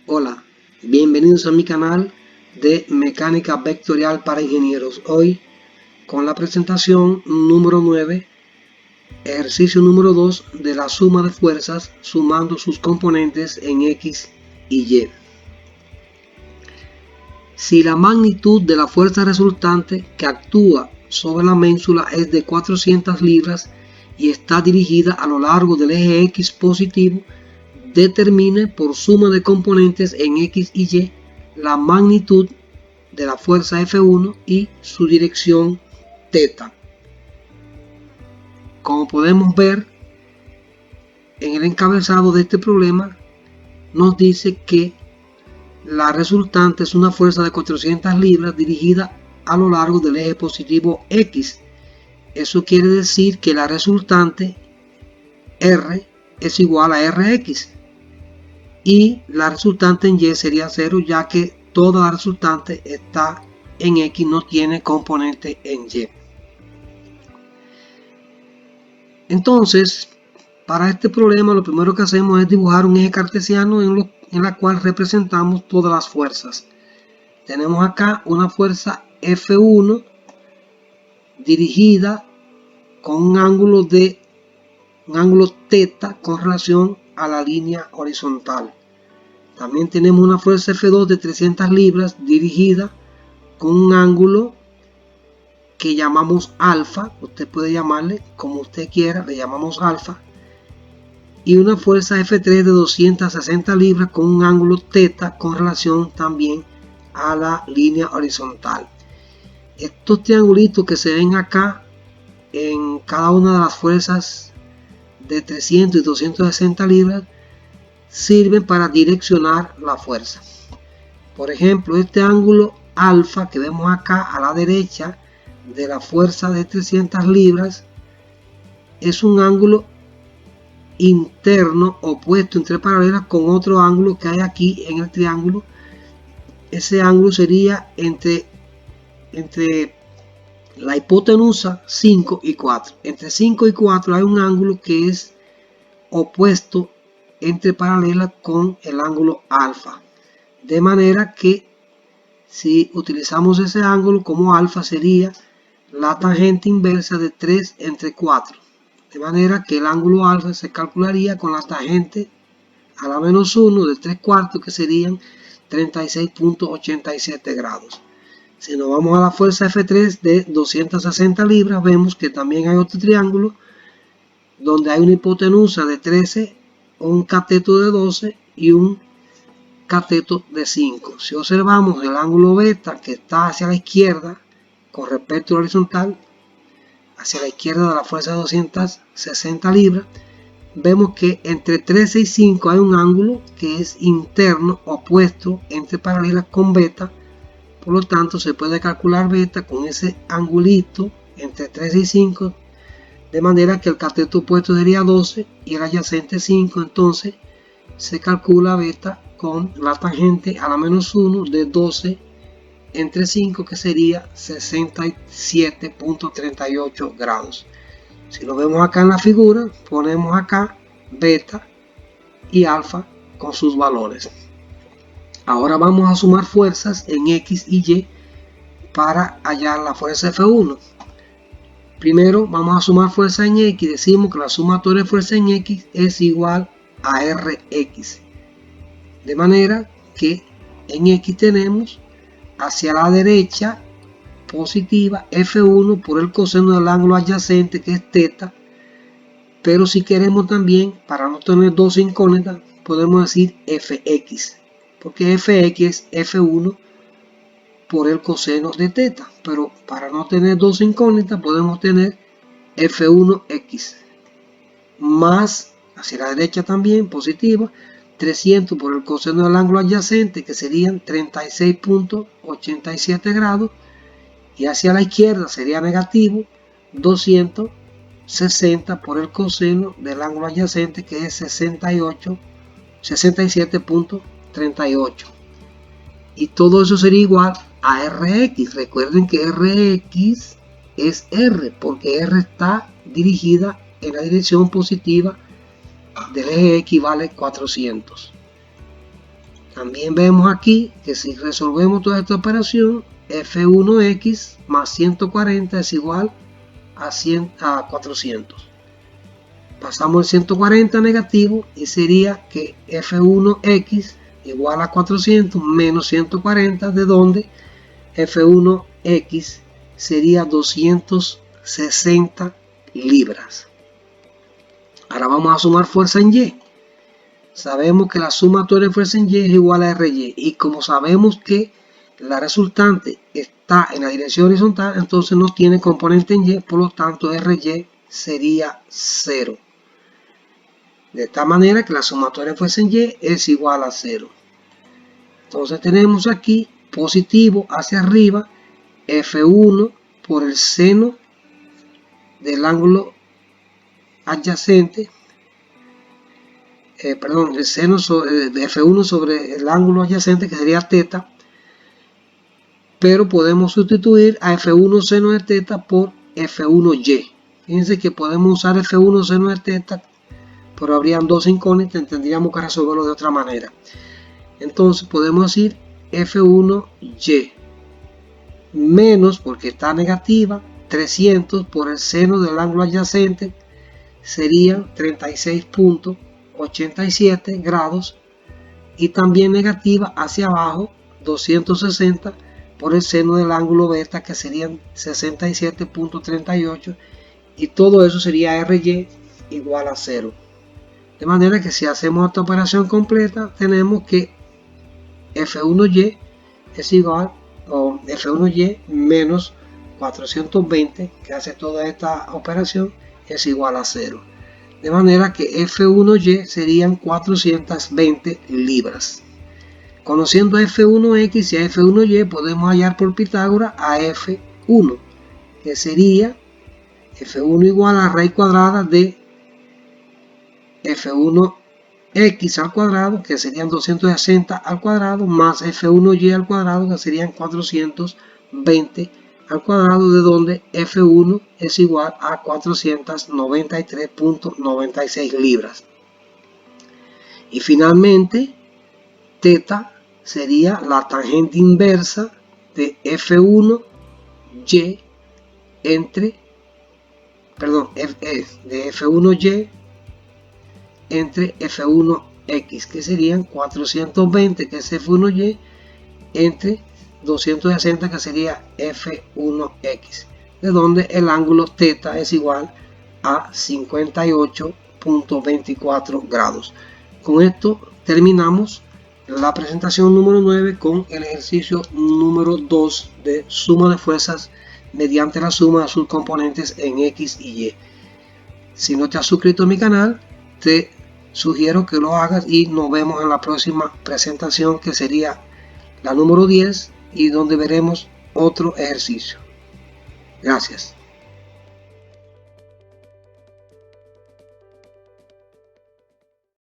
Hola, bienvenidos a mi canal de mecánica vectorial para ingenieros. Hoy con la presentación número 9, ejercicio número 2 de la suma de fuerzas sumando sus componentes en X y Y. Si la magnitud de la fuerza resultante que actúa sobre la ménsula es de 400 libras y está dirigida a lo largo del eje X positivo, determine por suma de componentes en X y Y la magnitud de la fuerza F1 y su dirección θ. Como podemos ver en el encabezado de este problema, nos dice que la resultante es una fuerza de 400 libras dirigida a lo largo del eje positivo X. Eso quiere decir que la resultante R es igual a Rx. Y la resultante en Y sería 0, ya que toda la resultante está en X, no tiene componente en Y. Entonces, para este problema lo primero que hacemos es dibujar un eje cartesiano en la cual representamos todas las fuerzas. Tenemos acá una fuerza F1 dirigida con un ángulo θ con relación a la línea horizontal. También tenemos una fuerza F2 de 300 libras dirigida con un ángulo que llamamos alfa. Usted puede llamarle como usted quiera, le llamamos alfa. Y una fuerza F3 de 260 libras con un ángulo θ con relación también a la línea horizontal. Estos triangulitos que se ven acá en cada una de las fuerzas de 300 y 260 libras sirven para direccionar la fuerza. Por ejemplo, este ángulo alfa que vemos acá a la derecha de la fuerza de 300 libras es un ángulo interno opuesto entre paralelas con otro ángulo que hay aquí en el triángulo. Ese ángulo sería entre la hipotenusa 5 y 4. Entre 5 y 4 hay un ángulo que es opuesto entre paralelas con el ángulo alfa. De manera que si utilizamos ese ángulo como alfa sería la tangente inversa de 3 entre 4. De manera que el ángulo alfa se calcularía con la tangente a la menos 1 de 3 cuartos, que serían 36.87 grados. Si nos vamos a la fuerza F3 de 260 libras, vemos que también hay otro triángulo donde hay una hipotenusa de 13, un cateto de 12 y un cateto de 5. Si observamos el ángulo beta que está hacia la izquierda con respecto a la horizontal, hacia la izquierda de la fuerza de 260 libras, vemos que entre 13 y 5 hay un ángulo que es interno opuesto entre paralelas con beta. Por lo tanto, se puede calcular beta con ese angulito entre 13 y 5, de manera que el cateto opuesto sería 12 y el adyacente 5. Entonces se calcula beta con la tangente a la menos 1 de 12 entre 5, que sería 67.38 grados. Si lo vemos acá en la figura, ponemos acá beta y alfa con sus valores. Ahora vamos a sumar fuerzas en X y Y para hallar la fuerza F1. Primero vamos a sumar fuerza en X. Decimos que la sumatoria de fuerza en X es igual a Rx. De manera que en X tenemos hacia la derecha positiva F1 por el coseno del ángulo adyacente, que es θ. Pero si queremos también, para no tener dos incógnitas, podemos decir Fx, porque Fx es F1 por el coseno de θ. Pero para no tener dos incógnitas, podemos tener F1x más hacia la derecha también positiva 300 por el coseno del ángulo adyacente, que serían 36.87 grados, y hacia la izquierda sería negativo 260 por el coseno del ángulo adyacente, que es 67.38, y todo eso sería igual a Rx. Recuerden que Rx es R, porque R está dirigida en la dirección positiva del eje X, vale 400. También vemos aquí que si resolvemos toda esta operación, F1X más 140 es igual a 400. Pasamos el 140 negativo y sería que F1X igual a 400 menos 140, de donde F1X sería 260 libras. Ahora vamos a sumar fuerza en Y. Sabemos que la sumatoria de fuerza en Y es igual a RY, y como sabemos que la resultante está en la dirección horizontal, entonces no tiene componente en Y, por lo tanto RY sería 0. De esta manera que la sumatoria de fuerza en Y es igual a 0. Entonces tenemos aquí positivo hacia arriba, F1 por el seno del ángulo adyacente, el seno de F1 sobre el ángulo adyacente, que sería θ, pero podemos sustituir a F1 seno de θ por F1y. Fíjense que podemos usar F1 seno de θ, pero habrían dos incógnitas, tendríamos que resolverlo de otra manera. Entonces podemos decir F1y menos, porque está negativa, 300 por el seno del ángulo adyacente, serían 36.87 grados, y también negativa hacia abajo, 260 por el seno del ángulo beta, que serían 67.38, y todo eso sería RY igual a 0. De manera que si hacemos esta operación completa, tenemos que F1y es igual, o F1y menos 420, que hace toda esta operación, es igual a 0. De manera que F1y serían 420 libras. Conociendo a F1x y a F1y, podemos hallar por Pitágoras a F1, que sería F1 igual a raíz cuadrada de F1x al cuadrado, que serían 260 al cuadrado, más F1y al cuadrado, que serían 420 al cuadrado, de donde F1 es igual a 493.96 libras. Y finalmente, θ sería la tangente inversa de F1y entre, de F1y entre F1x, que serían 420, que es F1y, entre 260, que sería F1x, de donde el ángulo θ es igual a 58.24 grados. Con esto terminamos la presentación número 9 con el ejercicio número 2 de suma de fuerzas mediante la suma de sus componentes en X y Y. Si no te has suscrito a mi canal, te sugiero que lo hagas, y nos vemos en la próxima presentación, que sería la número 10, y donde veremos otro ejercicio. Gracias.